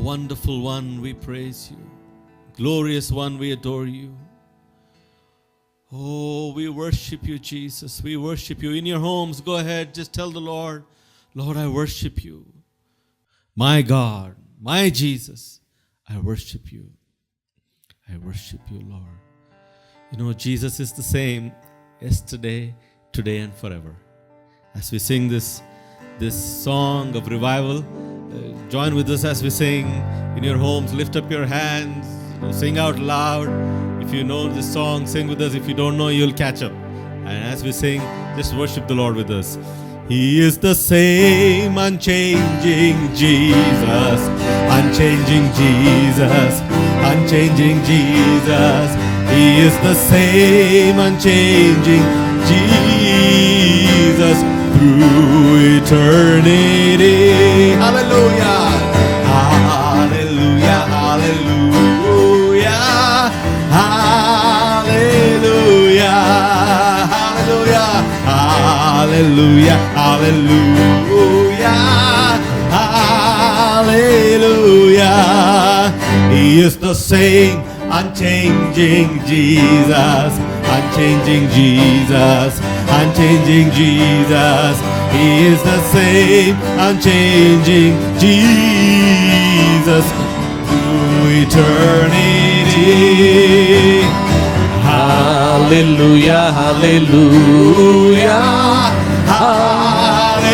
Wonderful one, we praise you. Glorious one, we adore you. Oh, we worship you, Jesus. We worship you. In your homes, go ahead, just tell the Lord, Lord, I worship you. My God, my Jesus, I worship you. I worship you, Lord. You know, Jesus is the same yesterday, today, and forever. As we sing this song of revival, join with us as we sing. In your homes, lift up your hands, sing out loud. If you know this song, sing with us. If you don't know, you'll catch up. And as we sing, just worship the Lord with us. He is the same unchanging Jesus, unchanging Jesus, unchanging Jesus. He is the same unchanging Jesus through eternity. Hallelujah, hallelujah, hallelujah, hallelujah, hallelujah, hallelujah, hallelujah, hallelujah. He is the same unchanging Jesus, unchanging Jesus, unchanging Jesus. He is the same unchanging Jesus through eternity. Hallelujah, hallelujah, hallelujah,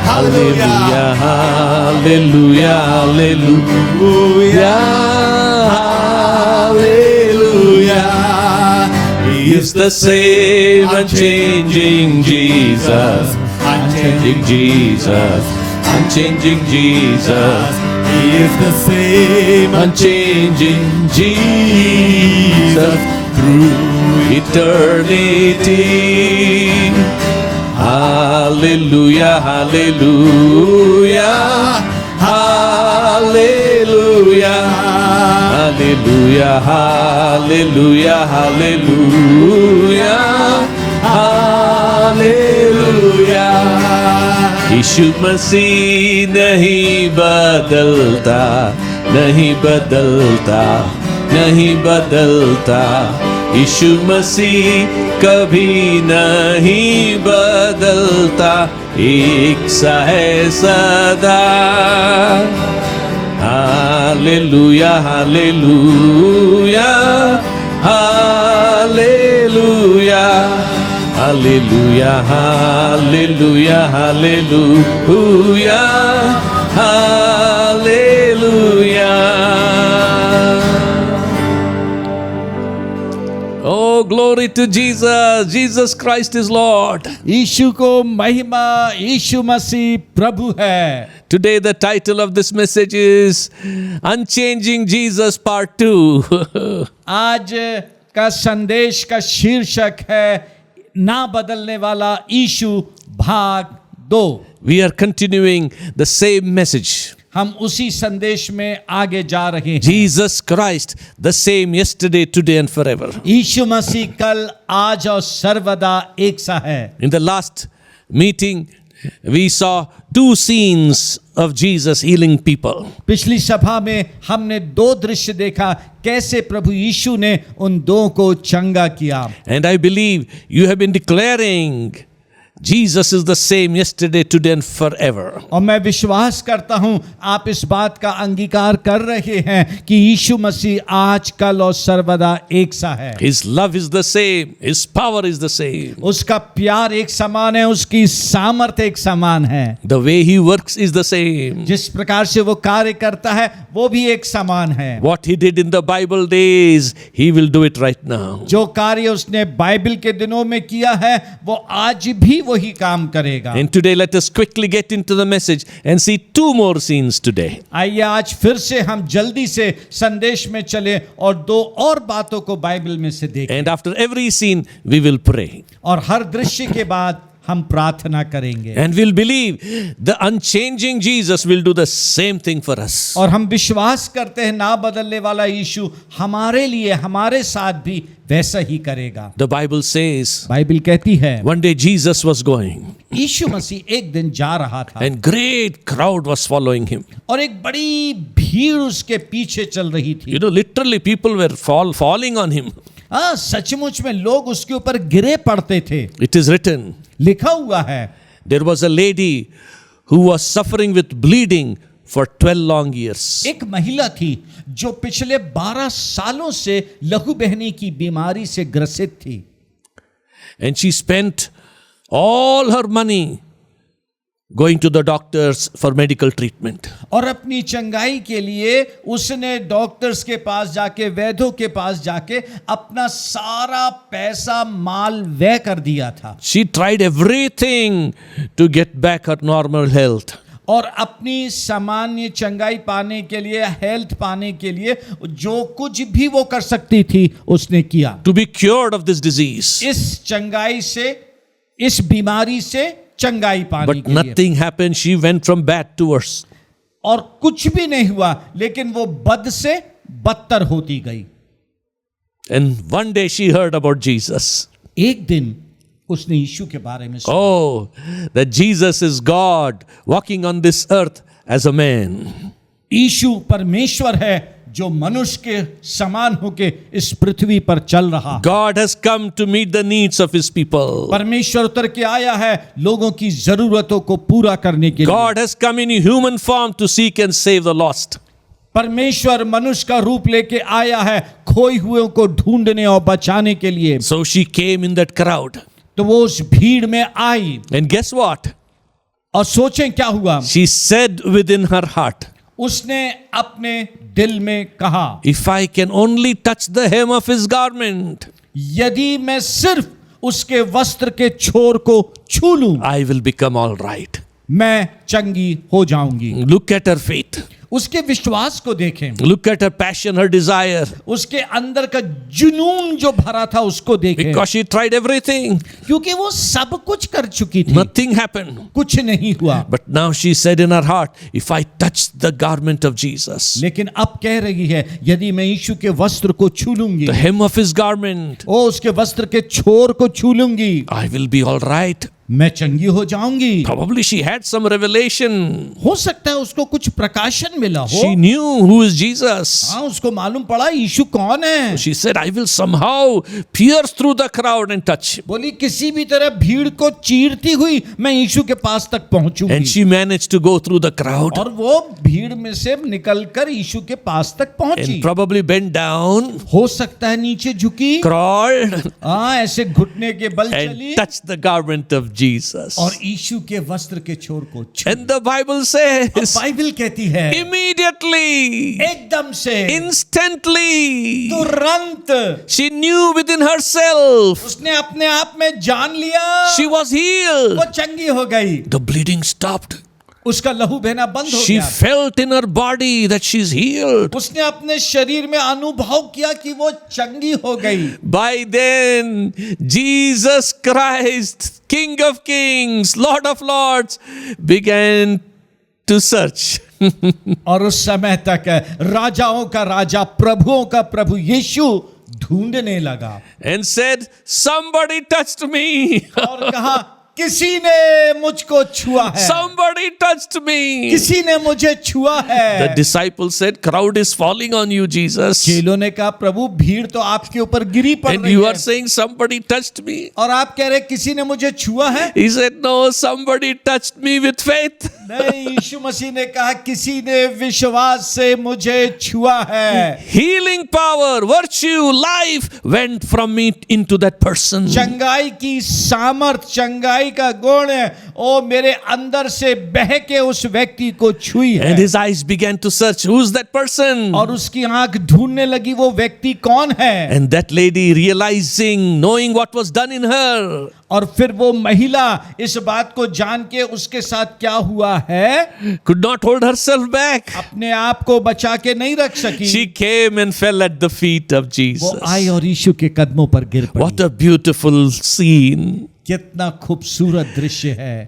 hallelujah, hallelujah, hallelujah, hallelujah. He is the same unchanging Jesus, unchanging Jesus, unchanging Jesus. He is the same unchanging Jesus through eternity. Hallelujah, hallelujah, hallelujah, hallelujah, hallelujah, hallelujah, hallelujah. यीशु मसीह नहीं बदलता, नहीं बदलता, नहीं बदलता. यीशु मसीह कभी नहीं बदलता, एक सा है सदा. Hallelujah, hallelujah, hallelujah, hallelujah, hallelujah, hallelujah, hallelujah. Oh, glory to Jesus. Jesus Christ is Lord. यीशु को महिमा, यीशु मसीह प्रभु है. Today the title of this message is Unchanging Jesus Part 2. आज का संदेश का शीर्षक है ना बदलने वाला यीशु भाग 2. We are continuing the same message. हम उसी संदेश में आगे जा रहे हैं. Jesus Christ, the same yesterday, today and forever. यीशु मसीह कल, आज और सर्वदा एक सा है. In the last meeting, we saw two scenes of Jesus healing people. पिछली सभा में हमने 2 दृश्य देखा कैसे प्रभु यीशु ने उन 2 को चंगा किया. And I believe you have been declaring Jesus is the same yesterday, today and forever. और मैं विश्वास करता हूं आप इस बात का अंगीकार कर रहे हैं कि यीशु मसीह आज, कल और सर्वदा एक सा है. His love is the same. His power is the same. उसका प्यार एक समान है, उसकी सामर्थ्य एक समान है. The way he works is the same. जिस प्रकार से वो कार्य करता है वो भी एक समान है. What he did in the Bible days, he will do it right now. जो कार्य उसने बाइबल के दिनों में किया है वो आज भी वही काम करेगा. And today let us quickly get into the message and see 2 more scenes today. आइए आज फिर से हम जल्दी से संदेश में चले और 2 और बातों को बाइबल में से देखें. And after every scene we will pray. और हर दृश्य के बाद हम प्रार्थना करेंगे And we'll believe the unchanging Jesus will do the same thing for us. और हम विश्वास करते हैं ना बदलने वाला यीशु हमारे लिए हमारे साथ भी वैसा ही करेगा। The Bible says बाइबल कहती है one day Jesus was going यीशु मसीह एक दिन जा रहा था and great crowd was following him. और एक बड़ी भीड़ उसके पीछे चल रही थी। You know, literally people were falling on him. हाँ, सचमुच में लोग उसके ऊपर गिरे पड़ते थे। It is written, लिखा हुआ है there was a lady who was suffering with bleeding for 12 long years. एक महिला थी जो पिछले 12 सालों से लहू बहने की बीमारी से ग्रसित थी And she spent all her money going to the doctors for medical treatment. और अपनी चंगाई के लिए उसने डॉक्टर्स के पास जाके वैद्यों के पास जाके अपना सारा पैसा माल व्यय कर दिया था She tried everything to get back her normal health. और अपनी सामान्य चंगाई पाने के लिए हेल्थ पाने के लिए जो कुछ भी वो कर सकती थी उसने किया To be cured of this disease. इस चंगाई से इस बीमारी से चंगाई पाने But के लिए nothing happened. She went from bad to worse. और कुछ भी नहीं हुआ लेकिन वो बद से बदतर होती गई। And one day she heard about Jesus. एक दिन उसने यीशु के बारे में सुना Oh, that Jesus is God walking on this earth as a man. यीशु परमेश्वर है जो मनुष्य के समान होके इस पृथ्वी पर चल रहा है। God has come to meet the needs of his people. परमेश्वर उतर के आया है लोगों की जरूरतों को पूरा करने के लिए। God has come in human form to seek and save the lost. परमेश्वर मनुष्य का रूप लेके आया है खोए हुए को ढूंढने और बचाने के लिए। So she came in that crowd. तो वो उस भीड़ में आई And guess what? और सोचें क्या हुआ। She said within her heart, उसने अपने दिल में कहा if I can only touch the hem of his garment, यदि मैं सिर्फ उसके वस्त्र के छोर को छू लूं I will become all right. मैं चंगी हो जाऊंगी। Look at her faith. उसके विश्वास को देखें, Look at her passion, her desire. उसके अंदर का जुनून जो भरा था उसको देखें, Because she tried everything. क्योंकि वो सब कुछ कर चुकी थी, Nothing happened. कुछ नहीं हुआ। But now she said in her heart, if I touch the garment of Jesus, लेकिन अब कह रही है यदि मैं यीशु के वस्त्र को छू लूंगी, the hem of his garment, ओ उसके वस्त्र के छोर को छू लूंगी, I will be all right. मैं चंगी हो जाऊंगी। Probably she had some revelation. हो सकता है उसको कुछ प्रकाशन मिला हो। She knew who is Jesus. हाँ, उसको मालूम पड़ा यीशु कौन है। She said, I will somehow pierce through the crowd and touch. बोली किसी भी तरह भीड़ को चीरती हुई मैं यीशु के पास तक And पहुंचूंगी। she managed to go through the crowd और वो भीड़ में से निकलकर यीशु के पास तक पहुंची। and probably bent down, हो सकता है नीचे झुकी, crawled, हाँ ऐसे घुटने के बल and चली touched the garment of Jesus. और यीशु के वस्त्र के छोर को छू। And the Bible और says, बाइबल कहती है immediately, एकदम से instantly, तुरंत she knew within herself, उसने अपने आप में जान लिया she was healed. वो चंगी हो गई, The bleeding stopped. उसका लहू बहना बंद हो She गया। felt in her body that she's healed. उसने अपने शरीर में अनुभव किया कि वो चंगी हो गई। By then, Jesus Christ, King of Kings, Lord of Lords, began to search. और उस समय तक राजाओं का राजा प्रभुओं का प्रभु यीशु ढूंढने लगा And said, somebody touched me. और कहा किसी ने मुझको छुआ है, Somebody touched me. किसी ने मुझे छुआ The है। disciples said, crowd is falling on you, Jesus. चेलों ने कहा प्रभु भीड़ तो आपके ऊपर गिरी पड़ And रही you है are saying, somebody touched me. और आप कह रहे किसी ने मुझे छुआ है। He said, no, somebody touched me with faith. नहीं, यीशु मसीह ने कहा किसी ने विश्वास से मुझे छुआ है। Healing power, virtue, life went from me into that person. चंगाई की सामर्थ, चंगाई का गुण ओ मेरे अंदर से बह के उस व्यक्ति को छुई है। And his eyes began to search, who's that person? और उसकी आंख ढूंढने लगी वो व्यक्ति कौन है। And that lady, realizing, knowing what was done in her, और फिर वो महिला इस बात को जान के उसके साथ क्या हुआ है, could not hold herself back. अपने आप को बचा के नहीं रख सकी। She came and fell at the feet of वो Jesus. आई और यीशु के कदमों पर गिर पड़ी। What a beautiful scene. कितना खूबसूरत दृश्य है।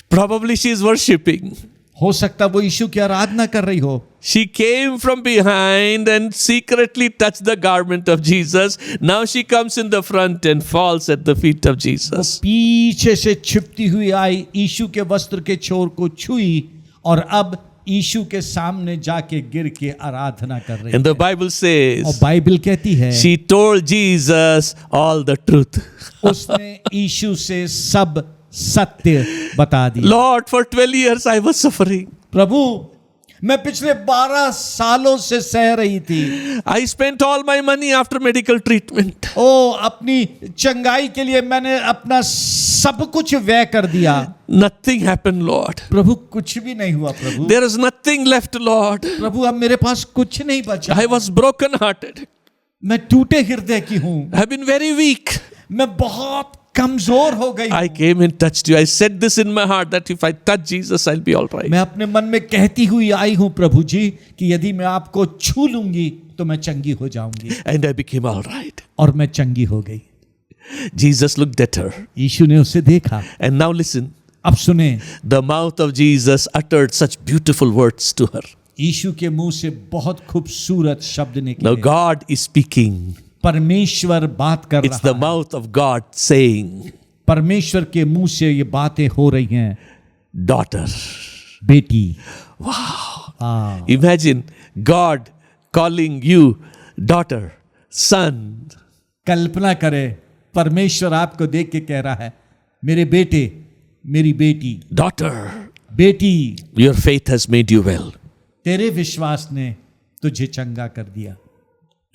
Probably she is worshipping. हो सकता वो यीशु की आराधना कर रही हो। She came from behind and secretly touched the garment of Jesus. Now she comes in the front and falls at the feet of वो Jesus. पीछे से छिपती हुई आई, यीशु के वस्त्र के छोर को छुई और अब यीशु के सामने जाके गिर के आराधना कर रही And the है। Bible और says बाइबल कहती है she told Jesus all the truth. उसने यीशु से सब सत्य बता दिया। Lord, for 12 years I was suffering. प्रभु, मैं पिछले 12 सालों से सह रही थी। I spent all my money after medical treatment. ओ, अपनी चंगाई के लिए मैंने अपना सब कुछ व्यय कर दिया। Nothing happened, Lord. प्रभु, कुछ भी नहीं हुआ प्रभु। There is nothing left, Lord. प्रभु, अब मेरे पास कुछ नहीं बचा। I was broken-hearted. मैं टूटे हृदय की हूँ। I've been very weak. मैं बहुत कमजोर हो गई I हूँ। came and touched you. I said this in my heart that if I touch Jesus, I'll be all right. मैं अपने मन में कहती हुई आई हूँ प्रभु जी कि यदि मैं आपको छू लूंगी तो मैं चंगी हो जाऊंगी। And I became all right. और मैं चंगी हो गई। Jesus looked at her. यीशु ने उसे देखा। And now listen. अब सुने, The mouth of Jesus uttered such beautiful words to her. यीशु के मुंह से बहुत खूबसूरत शब्द Now निकले। God is speaking. परमेश्वर बात कर It's the रहा है। mouth of God saying, परमेश्वर के मुंह से ये बातें हो रही हैं। daughter. बेटी। Imagine God calling you daughter, son. कल्पना करे, परमेश्वर आपको देख के कह रहा है, मेरे बेटे, मेरी बेटी, Daughter, बेटी, your faith has made you well. तेरे विश्वास ने तुझे चंगा कर दिया।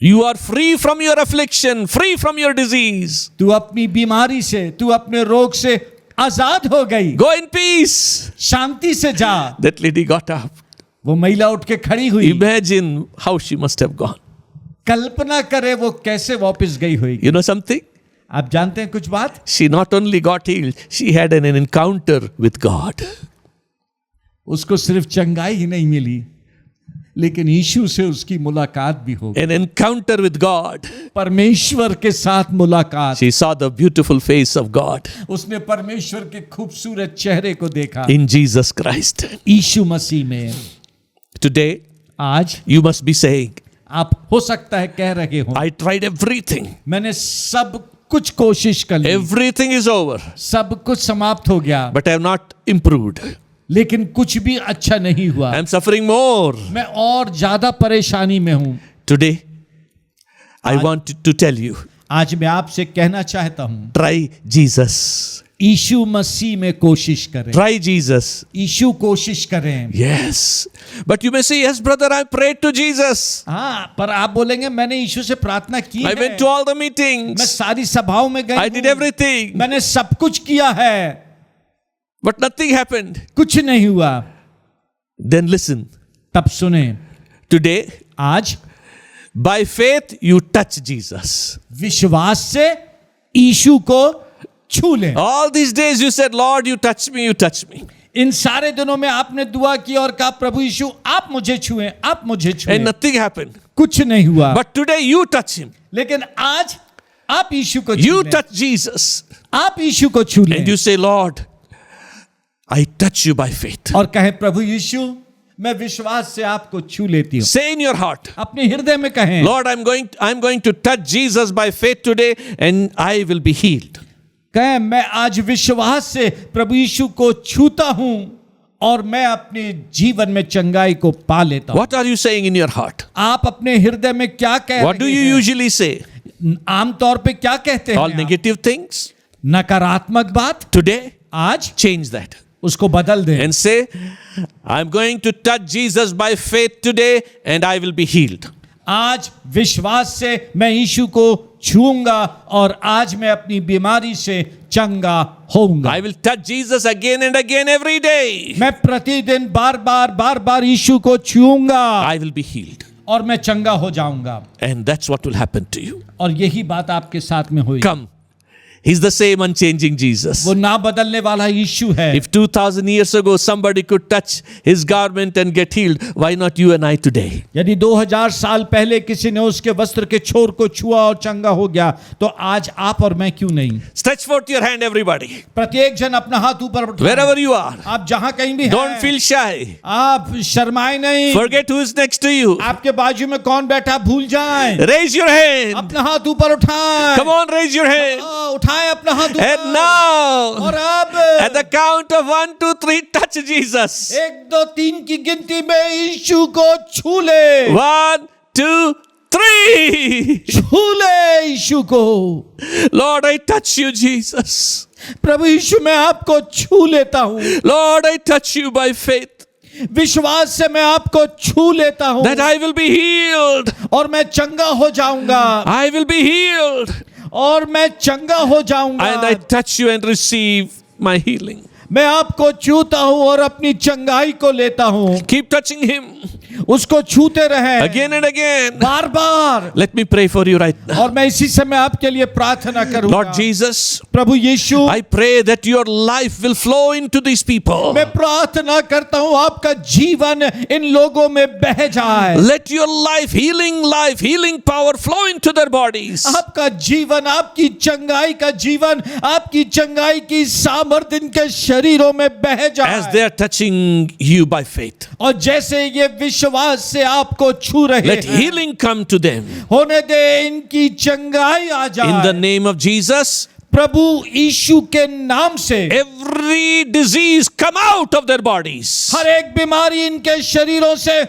You are free from your affliction, free from your disease. तू अपनी बीमारी से, तू अपने रोग से आजाद हो गई। Go in peace. शांति से जा। That lady got up. वो महिला उठ के खड़ी हुई। Imagine how she must have gone. कल्पना करे वो कैसे वापस गई हुई। You know something? आप जानते हैं कुछ बात? She not only got healed, she had an encounter with God. उसको सिर्फ चंगाई ही नहीं मिली, लेकिन यीशु से उसकी मुलाकात भी हो गई। An encounter with God. परमेश्वर के साथ मुलाकात। She saw the beautiful face of God उसने परमेश्वर के खूबसूरत चेहरे को देखा in Jesus Christ. यीशु मसीह में। Today, आज you must be saying, आप हो सकता है कह रहे हो, I tried everything. मैंने सब कुछ कोशिश कर ली, Everything is over, सब कुछ समाप्त हो गया, but I have not improved. लेकिन कुछ भी अच्छा नहीं हुआ। I am suffering more. मैं और ज्यादा परेशानी में हूं। Today, I want to tell you, आज मैं आपसे कहना चाहता हूं, try Jesus. यीशु मसीह में कोशिश करें। Try Jesus. यीशु कोशिश करें। Yes. But you may say, yes, brother, I prayed to Jesus. हाँ, पर आप बोलेंगे मैंने यीशु से प्रार्थना की I है। went to all the मैं meetings. सारी सभाओं में गई I did हूं। everything. मैंने सब कुछ किया है, But nothing happened. कुछ नहीं हुआ। Then listen. तब सुने, Today, आज by faith, you touch Jesus. विश्वास से यीशु को छू लें। All these days you said, Lord, you touch me, you touch me. इन सारे दिनों में आपने दुआ की और कहा प्रभु यीशु आप मुझे छुएं, आप मुझे छुएं। And nothing happened. कुछ नहीं हुआ। But today you touch him. लेकिन आज आप यीशु को छू You लें। touch Jesus. आप यीशु को छू लें And you say, Lord, I touch you by faith. और कहें प्रभु यीशु मैं विश्वास से आपको छू लेती हूँ। Say in your heart, अपने हृदय में कहें, Lord, I'm going to touch Jesus by faith today and I will be healed. कहें मैं आज विश्वास से प्रभु यीशु को छूता हूं और मैं अपने जीवन में चंगाई को पा लेता हूं। What are you saying in your heart? आप अपने हृदय में क्या कह What do रहे you हैं? usually say? आमतौर पे क्या कहते हैं All आप? negative things? नकारात्मक बात। Today, आज change that उसको बदल दें and say, I'm going to touch Jesus by faith today and I will be healed. आज विश्वास से मैं यीशु को छूऊंगा और आज मैं अपनी बीमारी से चंगा होऊंगा। I will touch Jesus again and again every day. मैं प्रतिदिन बार बार यीशु को छूऊंगा I will be healed. और मैं चंगा हो जाऊंगा। And that's what will happen to you. और यही बात आपके साथ में हुई। Come, He's the same unchanging Jesus. वो ना बदलने वाला यीशु है। If 2000 years ago somebody could touch his garment and get healed, why not you and I today? यदि 2000 साल पहले किसी ने उसके वस्त्र के छोर को छुआ और चंगा हो गया, तो आज आप और मैं क्यों नहीं? Stretch forth your hand, everybody. प्रत्येक जन अपना हाथ ऊपर उठाए। Wherever you are, आप जहां कहीं भी don't हैं, feel shy. आप शर्माए नहीं। Forget who is next to you. आपके बाजू में कौन बैठा भूल जाएं। Raise your hand. अपना हाथ ऊपर उठाएं। Come on, raise your hand. उठाएं अपना हाथ ऊपर। And now, और अब at the count of 1, 2, 3, touch Jesus. 1, 2, 3 की गिनती में यीशु को छू ले। 1, 2, 3. छू ले यीशु को। Lord, I touch you, Jesus. प्रभु यीशु मैं आपको छू लेता हूँ। Lord, I touch you by faith विश्वास से मैं आपको छू लेता हूँ that I will be healed. और मैं चंगा हो जाऊंगा। I will be healed. और मैं चंगा हो जाऊंगा। And I touch you and receive my healing. मैं आपको छूता हूँ और अपनी चंगाई को लेता हूँ। Keep touching him उसको छूते रहे again and again. Bar bar. Let me pray for you right now. और मैं इसी समय आपके लिए प्रार्थना करूंगा। Lord Jesus, Prabhu Yeshu, I pray that your life will flow into these people. मैं प्रार्थना करता हूँ आपका जीवन इन लोगों में बह जाए। Let your life, healing power flow into their bodies. आपका जीवन, आपकी चंगाई का जीवन, आपकी चंगाई की सामर्थ्य इनके शरीरों में बह जाए। As they are touching you by faith. और जैसे ये विश्वास से आपको छू रहे Let हैं, healing come to them. होने दे इनकी चंगाई आ जाए। In the name of Jesus, प्रभु यीशु के नाम से every disease come out of their bodies. हर एक बीमारी इनके शरीरों से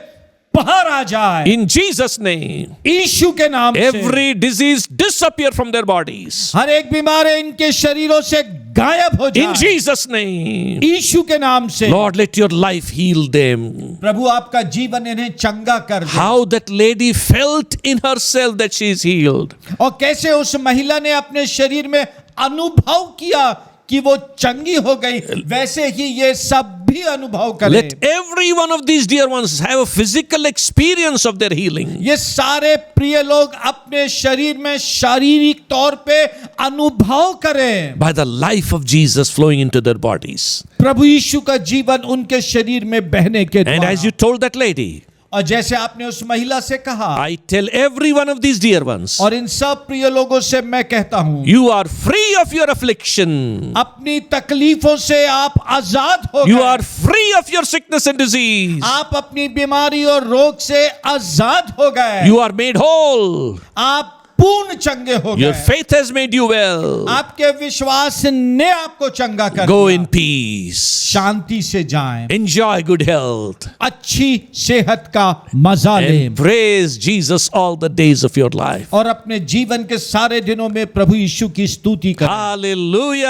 बाहर आ जाए। In Jesus' name, यीशु के नाम से every disease disappear from their bodies. हर एक बीमारी इनके शरीरों से गायब हो In जाए। Jesus' name, यीशु के नाम से Lord, let your life heal them. प्रभु आपका जीवन इन्हें चंगा कर दे। How that lady felt in herself that she is healed. और कैसे उस महिला ने अपने शरीर में अनुभव किया कि वो चंगी हो गई, वैसे ही ये सब भी अनुभव करें। Let every one of these dear ones have a physical experience of their healing. ये सारे प्रिय लोग अपने शरीर में शारीरिक तौर पे अनुभव करें By the life of Jesus flowing into their bodies. प्रभु यीशु का जीवन उनके शरीर में बहने के And as द्वारा। you told that lady, और जैसे आपने उस महिला से कहा, I tell every one of these dear ones, और इन सब प्रिय लोगों से मैं कहता हूं, you are free of your affliction. अपनी तकलीफों से आप आजाद हो You गए। are free of your sickness and disease. आप अपनी बीमारी और रोग से आजाद हो गए। You are made whole. आप पूर्ण चंगे हो Your गए। faith has made you well. आपके विश्वास ने आपको चंगा कर Go दिया। in peace. शांति से जाएं, Enjoy good health. अच्छी सेहत का मजा लें And praise Jesus all the days of your life. और अपने जीवन के सारे दिनों में प्रभु यीशु की स्तुति करें। Hallelujah.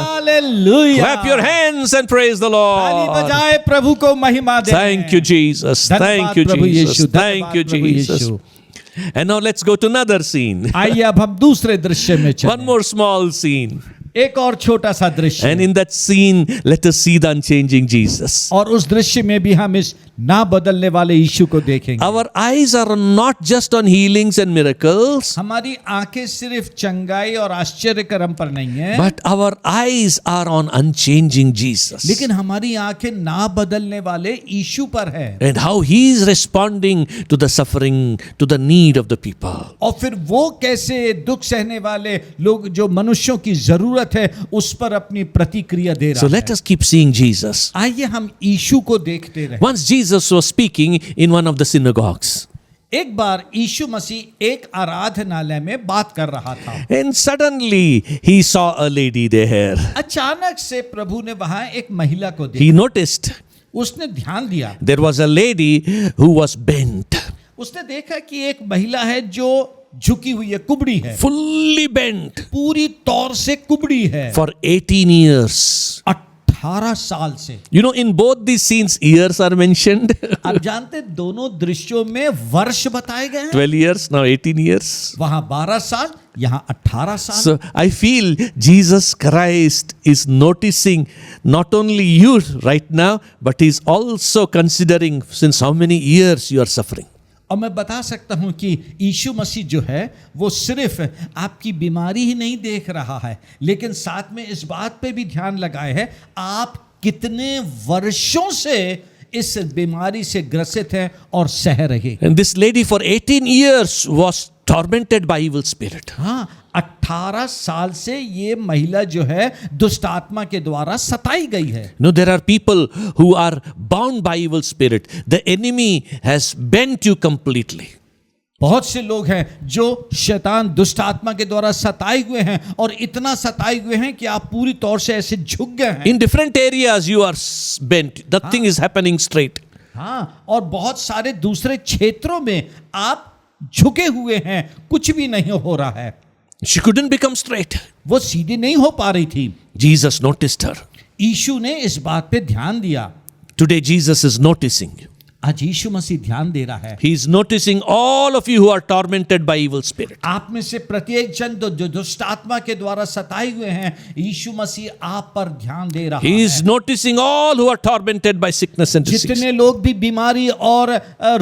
Hallelujah. Clap your hands and praise the ताली Lord. बजाए प्रभु को महिमा दें। Thank you, Jesus. धन्यवाद Thank you, Prabhu Jesus. Yeshu, Thank you, धन्यवाद प्रभु Jesus. Yeshu. And now let's go to another scene. आइए अब हम दूसरे दृश्य में One चलें। more small scene. एक और छोटा सा दृश्य, And in that scene, let us see the unchanging Jesus. और उस दृश्य में भी हम इस ना बदलने वाले यीशु को देखेंगे। Our eyes are not just on healings and miracles, हमारी आंखें सिर्फ चंगाई और आश्चर्य कर्म पर नहीं है, but our eyes are on unchanging Jesus. लेकिन हमारी आंखें ना बदलने वाले यीशु पर है। And how he is responding to the suffering, to the need of the people. और फिर वो कैसे दुख सहने वाले लोग जो मनुष्यों की जरूरत है उस पर अपनी प्रतिक्रिया दे So रहा let है। us keep seeing Jesus. आइए हम यीशु को देखते रहे। Once Jesus was speaking in one of the synagogues. एक बार यीशु मसीह एक आराधनालय में बात कर रहा था। And suddenly he saw a lady there. अचानक से प्रभु ने वहां एक महिला को देखा। He noticed उसने ध्यान दिया, there was a lady who was bent, उसने देखा कि एक महिला है जो झुकी हुई है, कुबड़ी है, fully bent पूरी तौर से कुबड़ी है, for 18 years. 18 साल से। You know, in both these scenes, years are mentioned. आप जानते दोनों दृश्यों में वर्ष बताए गए हैं। 12 years, now 18 years. वहां 12 साल, यहाँ 18 साल। So I feel Jesus Christ is noticing not only you right now, but he's also considering since how many years you are suffering. और मैं बता सकता हूं कि यीशु मसीह जो है वो सिर्फ आपकी बीमारी ही नहीं देख रहा है, लेकिन साथ में इस बात पे भी ध्यान लगाए है आप कितने वर्षों से इस बीमारी से ग्रसित हैं और सह रहे। And this lady for 18 years was tormented by evil spirit. हाँ, 18 साल से ये महिला जो है दुष्ट आत्मा के द्वारा सताई गई है। No, there are people who are bound by evil spirit. The enemy has bent you completely. बहुत से लोग हैं जो शैतान दुष्ट आत्मा के द्वारा सताए हुए हैं और इतना सताए हुए हैं कि आप पूरी तौर से ऐसे झुक गए हैं। In different areas you are bent. Nothing is happening straight. हाँ, और बहुत सारे दूसरे क्षेत्रों में आप झुके हुए हैं, कुछ भी नहीं हो रहा है। She couldn't become straight. वो सीधी नहीं हो पा रही थी। Jesus noticed her. यीशु ने इस बात पे ध्यान दिया। Today Jesus is noticing you. आज यीशु मसीह ध्यान दे रहा है। He is noticing all of you who are tormented by evil spirit. आप में से प्रत्येक जन जो दुष्ट आत्मा के द्वारा सताए हुए हैं, यीशु मसीह आप पर ध्यान दे रहा He है। is noticing all who are tormented by sickness and disease. जितने लोग भी बीमारी और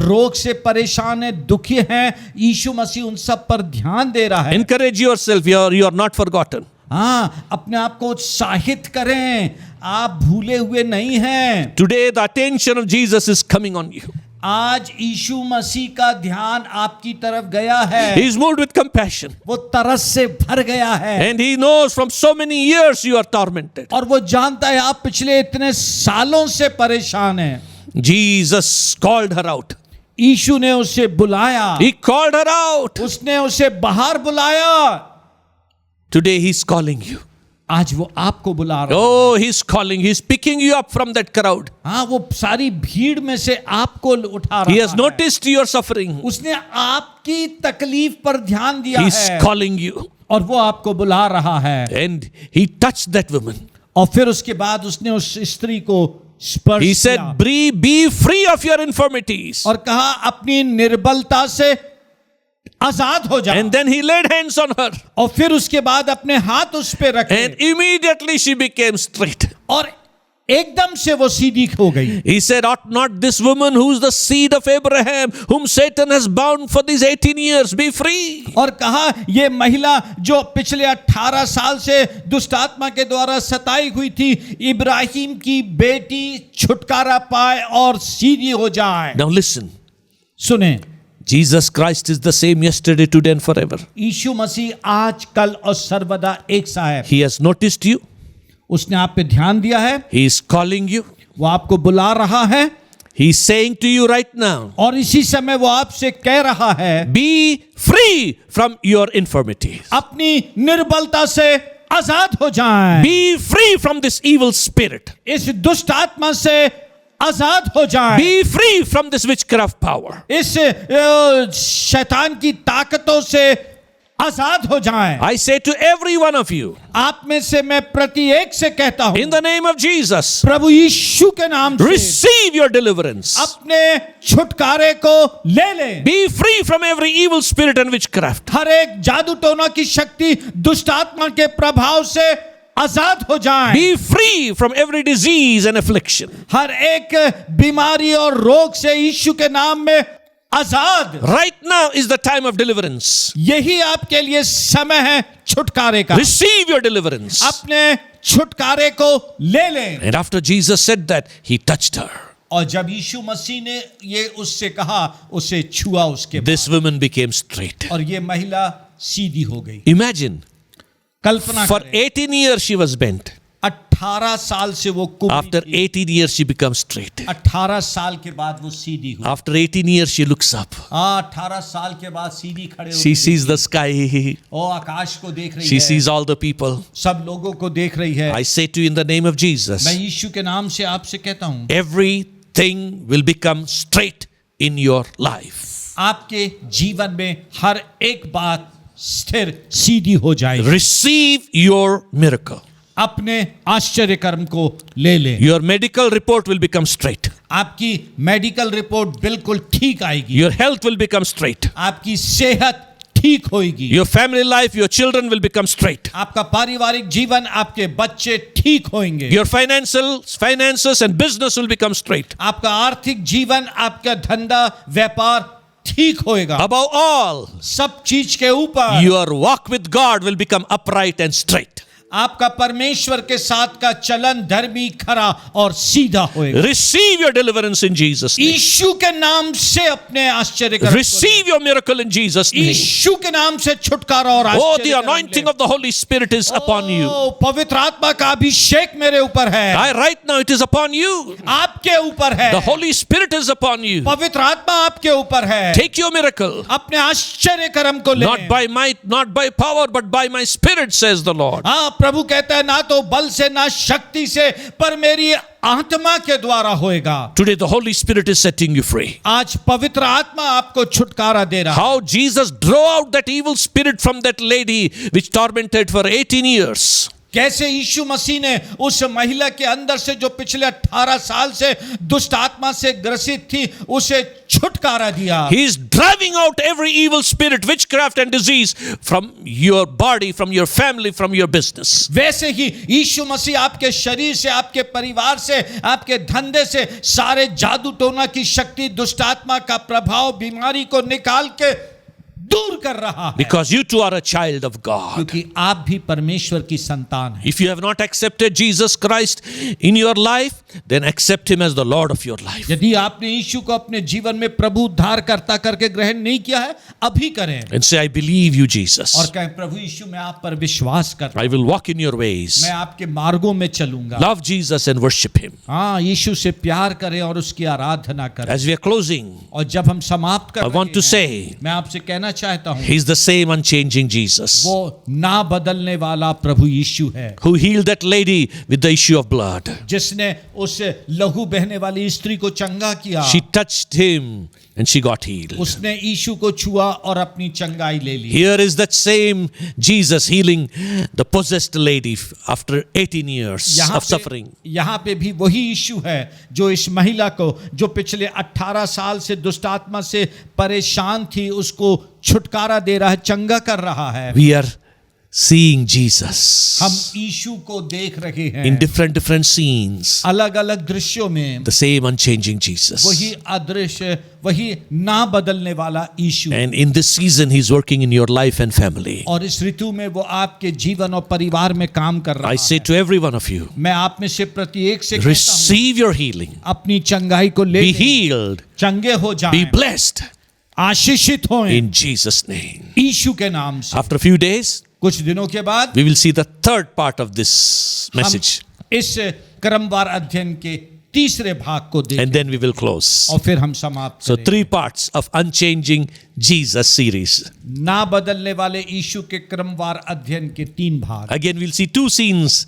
रोग से परेशान हैं, दुखी हैं, यीशु मसीह उन सब पर ध्यान दे रहा है। Encourage yourself. You are not forgotten. हाँ, अपने आप को उत्साहित करें, आप भूले हुए नहीं हैं। Today the attention of Jesus is coming on you. आज यीशु मसीह का ध्यान आपकी तरफ गया है। He is moved with compassion. वो तरस से भर गया है And he knows from so many years you are tormented. और वो जानता है आप पिछले इतने सालों से परेशान हैं। Jesus called her out. यीशु ने उसे बुलाया, He called her out. उसने उसे बाहर बुलाया। Today he is calling you. आज वो आपको बुला रहा है। Oh, he is calling. He is picking you up from that crowd. हाँ, वो सारी भीड़ में से आपको उठा रहा He has है। noticed your suffering. उसने आपकी तकलीफ पर ध्यान दिया He is है calling you. और वो आपको बुला रहा है। And he touched that woman. और फिर उसके बाद उसने उस स्त्री को स्पर्श He said, किया be free of your infirmities. और कहा अपनी निर्बलता से आजाद हो जा। And then he laid hands on her. और फिर उसके बाद अपने हाथ उस पे रखे And immediately she became straight. और एकदम से वो सीधी हो गई। He said, ought not this woman who is the seed of Abraham, whom Satan has bound for these 18 years, be free? और कहा ये महिला जो पिछले 18 साल से दुष्ट आत्मा के द्वारा सताई हुई थी, इब्राहिम की बेटी छुटकारा पाए और सीधी हो जाए। Now listen. सुने, Jesus Christ is the same yesterday, today and forever. यीशु मसीह आज कल और सर्वदा एक सा है। He has noticed you. उसने आप पे ध्यान दिया है, He is calling you. वो आपको बुला रहा है He is saying to you right now, और इसी समय वो आपसे कह रहा है be free from your infirmities. अपनी निर्बलता से आजाद हो जाएं, Be free from this evil spirit. इस दुष्ट आत्मा से आजाद हो जाएं, Be free from this witchcraft power. इस शैतान की ताकतों से आजाद हो जाएं। I say to every one of you, आप में से मैं प्रत्येक से कहता हूं, in the name of Jesus, प्रभु यीशु के नाम से receive your deliverance. अपने छुटकारे को ले ले। Be free from every evil spirit and witchcraft. हर एक जादू टोना की शक्ति दुष्ट आत्मा के प्रभाव से आजाद हो जाएं। Be free from every disease and affliction. हर एक बीमारी और रोग से यीशु के नाम में आजाद। Right now is the time of deliverance. यही आपके लिए समय है छुटकारे का। Receive your deliverance. अपने छुटकारे को ले लें। And after Jesus said that, he touched her. और जब यीशु मसीह ने ये उससे कहा, उसे छुआ उसके This woman became straight. और ये महिला सीधी हो गई। Imagine, कल्पना for करें, 18 years she was bent. 18 साल से वो कुबड़ी After थी। 18 years she becomes straight. 18 साल के बाद वो सीधी हुई। After 18 years she looks up. 18 साल के बाद सीधी खड़े She होकर sees the sky. वो आकाश को देख रही She है, sees all the people. सब लोगों को देख रही है। I say to you in the name of Jesus, मैं यीशु के नाम से आपसे कहता हूँ, everything will become straight in your life. आपके जीवन में हर एक बात स्थिर सीधी हो जाएगी। Receive your miracle. अपने आश्चर्य कर्म को ले ले। Your medical report will become straight. आपकी मेडिकल रिपोर्ट बिल्कुल ठीक आएगी। Your health will become straight. आपकी सेहत ठीक होगी। Your family life, your children will become straight. आपका पारिवारिक जीवन, आपके बच्चे ठीक होंगे। Your finances and business will become straight. आपका आर्थिक जीवन, आपका धंधा व्यापार ठीक होएगा। Above all, सब चीज के ऊपर your walk with God will become upright and straight. आपका परमेश्वर के साथ का चलन धर्मी, खरा और सीधा होएगा। Receive your deliverance in Jesus' name. यीशु के नाम से अपने आश्चर्य कर्म को Receive your miracle in Jesus' ले। name. यीशु के नाम से छुटकारा और Oh, आश्चर्य the कर्म anointing ले। of the Holy Spirit is upon you. पवित्र आत्मा का अभिषेक मेरे ऊपर है। Right now it is upon you. आपके ऊपर है। The Holy Spirit is upon you. पवित्र आत्मा आपके ऊपर है। Take your miracle. अपने आश्चर्य कर्म को ले। Not by might, not by power, but by my Spirit, says the Lord. हाँ, प्रभु कहता है ना तो बल से ना शक्ति से, पर मेरी आत्मा के द्वारा होएगा। Today the Holy Spirit is setting you free. आज पवित्र आत्मा आपको छुटकारा दे रहा है। How Jesus drove out that evil spirit from that lady which tormented for 18 years. कैसे यीशु मसीह ने उस महिला के अंदर से जो पिछले 18 साल से दुष्ट आत्मा से ग्रसित थी, उसे छुटकारा दिया। He is driving out every evil spirit, witchcraft and disease from your body, from your family, from your business. वैसे ही यीशु मसीह आपके शरीर से, आपके परिवार से, आपके धंधे से सारे जादू टोना की शक्ति, दुष्ट आत्मा का प्रभाव, बीमारी को निकाल के दूर कर रहा है। Because you too are a child of God. क्योंकि आप भी परमेश्वर की संतान हैं। If you have not accepted Jesus Christ in your life, then accept him as the Lord of your life. यदि आपने यीशु को अपने जीवन में प्रभु उद्धारकर्ता करके ग्रहण नहीं किया है, अभी करें And say, I believe you, Jesus. और कहें, प्रभु यीशु मैं आप पर विश्वास करता हूं, I will walk in your ways. मैं आपके मार्गों में चलूंगा। Love Jesus and worship him. हाँ, यीशु से प्यार करें और उसकी आराधना करें। As we are closing, और जब हम समाप्त कर I want to say, मैं आपसे कहना चाहता हूं, he is the same unchanging Jesus वो ना बदलने वाला प्रभु यीशु है, who healed that lady with the issue of blood. जिसने उस लहू बहने वाली स्त्री को चंगा किया। She touched him and she got healed. उसने यीशु को छुआ और अपनी चंगाई ले ली। Here is that same Jesus healing the possessed lady after 18 years of suffering. यहाँ पे भी वही यीशु है जो इस महिला को, जो पिछले 18 साल से दुष्ट आत्मा से परेशान थी, उसको छुटकारा दे रहा है, चंगा कर रहा है। We are seeing Jesus हम यीशु को देख रहे हैं in different scenes. अलग अलग दृश्यों में। The same unchanging Jesus. वही अदृश्य, वही ना बदलने वाला यीशु। And in this season, He's working in your life and family. और इस ऋतु में वो आपके जीवन और परिवार में काम कर रहा I say है। to every one of you, मैं आप में से प्रत्येक से कहता हूं, receive your healing. अपनी चंगाई को ले Be लें, healed. चंगे हो Be जाएं, blessed आशीषित हों in Jesus' name. यीशु के नाम से। After a few days, कुछ दिनों के बाद we will see the third part of this message. हम इस क्रमवार अध्ययन के तीसरे भाग को देखें And then we will close. और फिर हम समाप्त So, करेंगे। 3 parts of Unchanging Jesus series. ना बदलने वाले यीशु के क्रमवार अध्ययन के 3 भाग, Again, we'll see 2 scenes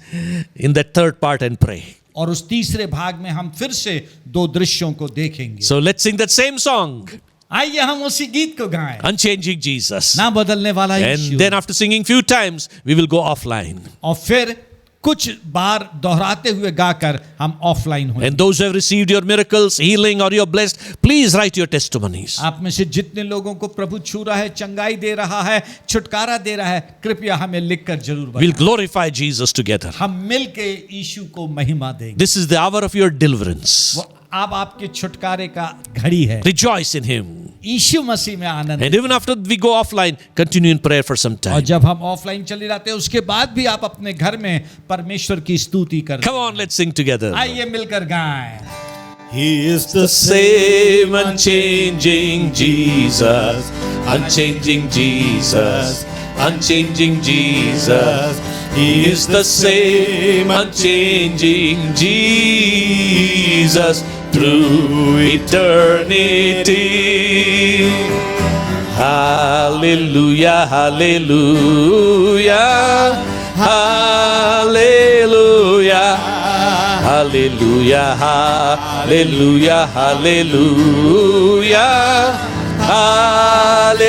in that third part and pray. और उस तीसरे भाग में हम फिर से 2 दृश्यों को देखेंगे। So, let's sing that same song, आइए हम उसी गीत को गाएं, Unchanging Jesus. ना बदलने वाला यीशु। And then after singing few times, we will go offline. और फिर कुछ बार दोहराते हुए गाकर हम ऑफलाइन होंगे। And those who have received your miracles, healing, or you're blessed, please write your testimonies. आप में से जितने लोगों को प्रभु छू रहा है, चंगाई दे रहा है, छुटकारा दे रहा है, कृपया हमें लिखकर जरूर We'll बताएं। glorify Jesus together. हम मिलके यीशु को महिमा देंगे। This is the hour of your deliverance. वो अब आपके छुटकारे का घड़ी है। Rejoice in Him. यीशु मसीह में आनंद। And even after we go offline, continue in prayer for some और time. जब हम ऑफलाइन चले जाते हैं, उसके बाद भी आप अपने घर में परमेश्वर की स्तुति करें। Come on, let's sing together. आइए मिलकर गाएं। He is the Same unchanging Jesus, unchanging Jesus, unchanging Jesus. He is the same unchanging Jesus through eternity. Hallelujah, hallelujah, hallelujah. Hallelujah, hallelujah, hallelujah, hallelujah.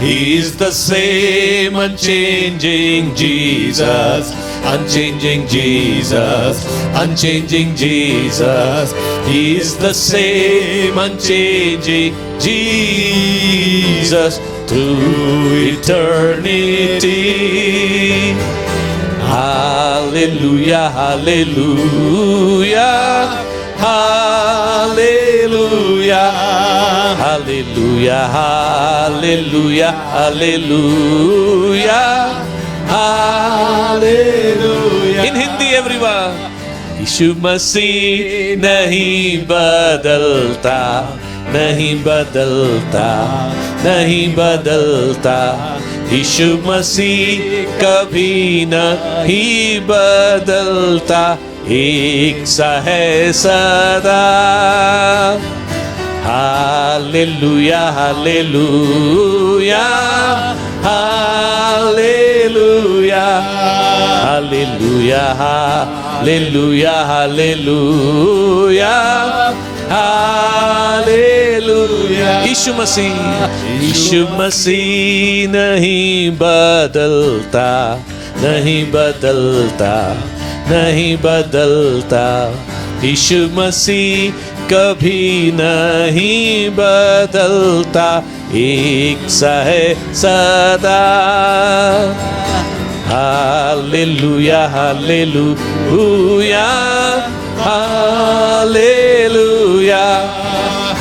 He is the same unchanging Jesus, unchanging Jesus, unchanging Jesus. He is the same unchanging Jesus through eternity. Hallelujah, hallelujah, hallelujah. Hallelujah, hallelujah, hallelujah, hallelujah. In Hindi, everyone. यीशु मसीह नहीं बदलता, नहीं बदलता, नहीं बदलता। यीशु मसीह कभी नहीं बदलता, एक सा है सदा। Hallelujah, hallelujah, hallelujah, hallelujah, hallelujah, hallelujah, hallelujah. Yeshu Masih नहीं बदलता, नहीं बदलता, नहीं बदलता। यीशु मसीह कभी नहीं बदलता, एक सा है सदा। Hallelujah, hallelujah, hallelujah,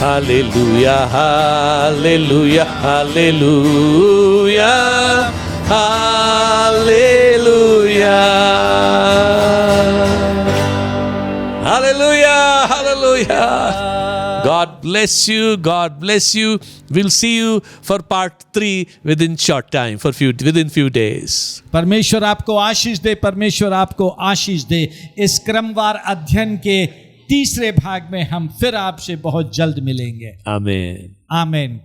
hallelujah, hallelujah, hallelujah, hallelujah. Hallelujah, hallelujah. God bless you, God bless you. We'll see you for part 3 within short time, within few days. परमेश्वर आपको आशीष दे, परमेश्वर आपको आशीष दे। इस क्रमवार अध्ययन के तीसरे भाग में हम फिर आपसे बहुत जल्द मिलेंगे। Amen. आमीन।